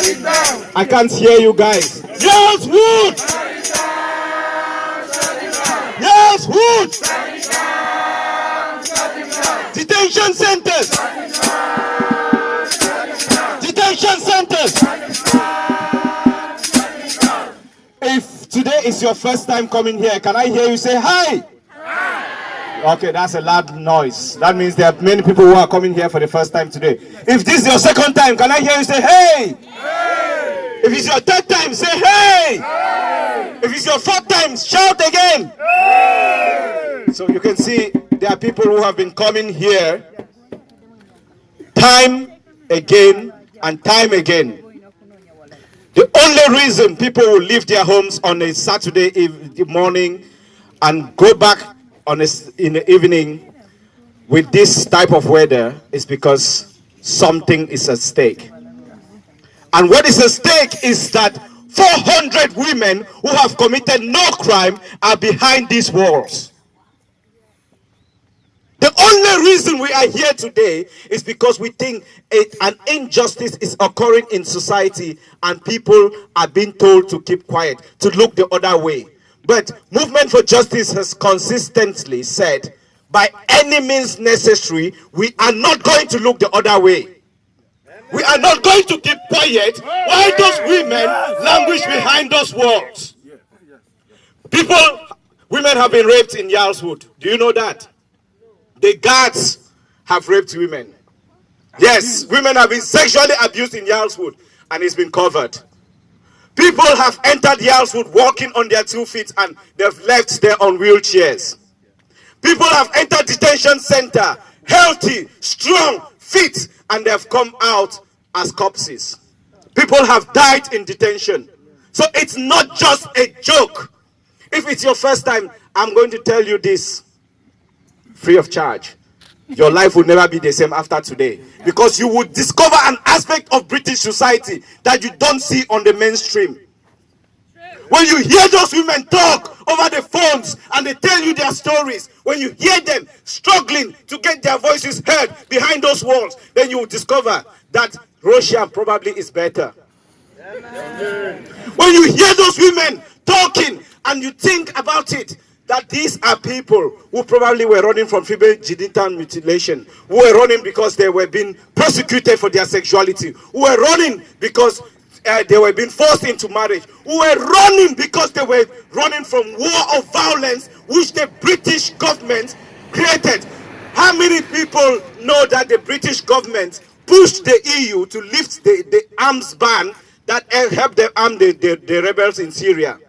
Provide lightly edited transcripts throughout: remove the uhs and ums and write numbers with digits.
I can't hear you guys. Yes, wood! Yes, wood! Detention centers! Detention centers! If today is your first time coming here, can I hear you say hi? Okay, that's a loud noise. That means there are many people who are coming here for the first time today. If this is your second time, can I hear you say hey? Hey! If it's your third time, say hey! Hey! If it's your fourth time, shout again. Hey! So you can see there are people who have been coming here time again and time again. The only reason people will leave their homes on a Saturday morning and go back in the evening with this type of weather is because something is at stake. And what is at stake is that 400 women who have committed no crime are behind these walls. The only reason we are here today is because we think an injustice is occurring in society and people are being told to keep quiet, to look the other way. But Movement for Justice has consistently said, by any means necessary, we are not going to look the other way. We are not going to keep quiet while those women languish behind those walls. Women have been raped in Yarlswood. Do you know that? The guards have raped women. Yes, women have been sexually abused in Yarlswood, and it's been covered. People have entered Yarlswood walking on their 2 feet, and they've left there on wheelchairs. People have entered detention center, healthy, strong, fit, and they've come out as corpses. People have died in detention. So it's not just a joke. If it's your first time, I'm going to tell you this. Free of charge. Your life will never be the same after today, because you will discover an aspect of British society that you don't see on the mainstream. When you hear those women talk over the phones and they tell you their stories, when you hear them struggling to get their voices heard behind those walls, then you will discover that Russia probably is better. When you hear those women talking and you think about it, that these are people who probably were running from female genital mutilation, who were running because they were being persecuted for their sexuality, who were running because they were being forced into marriage, who were running because they were running from war of violence which the British government created. How many people know that the British government pushed the EU to lift the arms ban that helped them arm the rebels in Syria?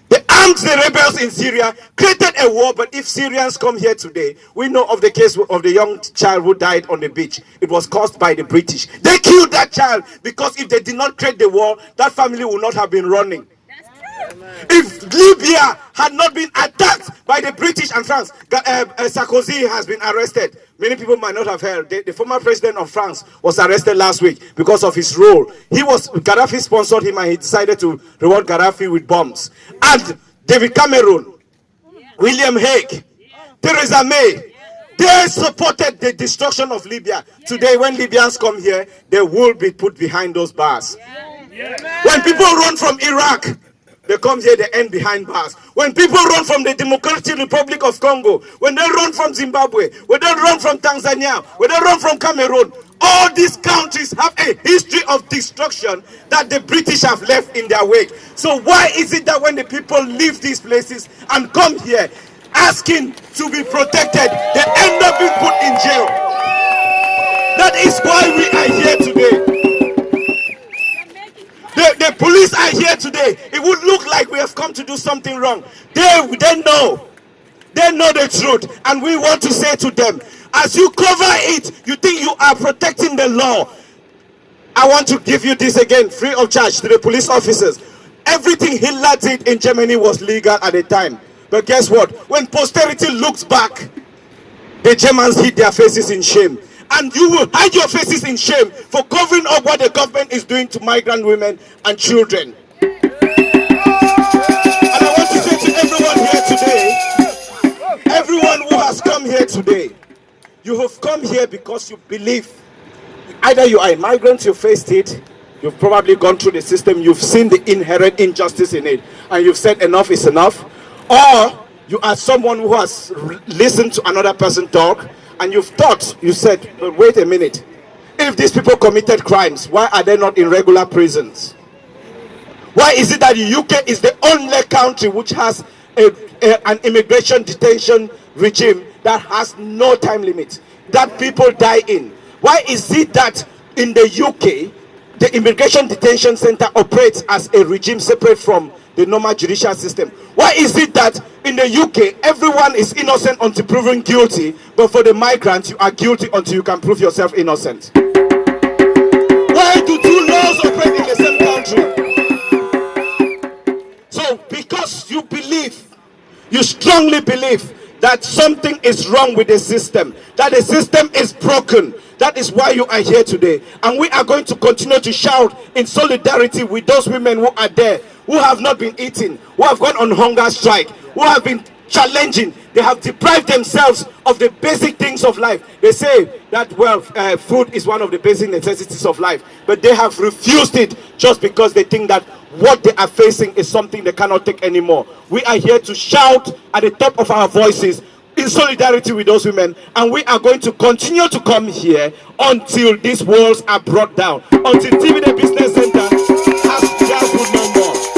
They armed the rebels in Syria, created a war, but if Syrians come here today, we know of the case of the young child who died on the beach. It was caused by the British. They killed that child because if they did not create the war, that family would not have been running. If Libya had not been attacked by the British and France, Sarkozy has been arrested. Many people might not have heard. The former president of France was arrested last week because of his role. Gaddafi sponsored him and he decided to reward Gaddafi with bombs. And David Cameron, William Hague, Theresa May, they supported the destruction of Libya. Today, when Libyans come here, they will be put behind those bars. When people run from Iraq, they come here, they end behind bars. When people run from the Democratic Republic of Congo, when they run from Zimbabwe, when they run from Tanzania, when they run from Cameroon, all these countries have a history of destruction that the British have left in their wake. So why is it that when the people leave these places and come here asking to be protected, they end up being put in jail? That is why we are here today. The police are here today. It would look like we have come to do something wrong. They know. They know the truth. And we want to say to them, as you cover it, you think you are protecting the law. I want to give you this again, free of charge, to the police officers. Everything Hitler did in Germany was legal at the time. But guess what? When posterity looks back, the Germans hid their faces in shame. And you will hide your faces in shame for covering up what the government is doing to migrant women and children. And I want to say to everyone here today, everyone who has come here today, you have come here because you believe Either you are a migrant, you faced it, you've probably gone through the system, you've seen the inherent injustice in it, and you've said enough is enough, or you are someone who has listened to another person talk, and you've thought, you said, but wait a minute, if these people committed crimes, why are they not in regular prisons? Why is it that the UK is the only country which has an immigration detention regime that has no time limit, that people die in? Why is it that in the UK, the immigration detention center operates as a regime separate from the normal judicial system? Why is it that in the UK, everyone is innocent until proven guilty, but for the migrants, you are guilty until you can prove yourself innocent? Why do two laws operate in the same country? So, because you believe, you strongly believe that something is wrong with the system, that the system is broken, that is why you are here today. And we are going to continue to shout in solidarity with those women who are there, who have not been eating, who have gone on hunger strike, who have been challenging. They have deprived themselves of the basic things of life. They say that, well, food is one of the basic necessities of life, but they have refused it just because they think that what they are facing is something they cannot take anymore. We are here to shout at the top of our voices in solidarity with those women, and we are going to continue to come here until these walls are brought down, until TV business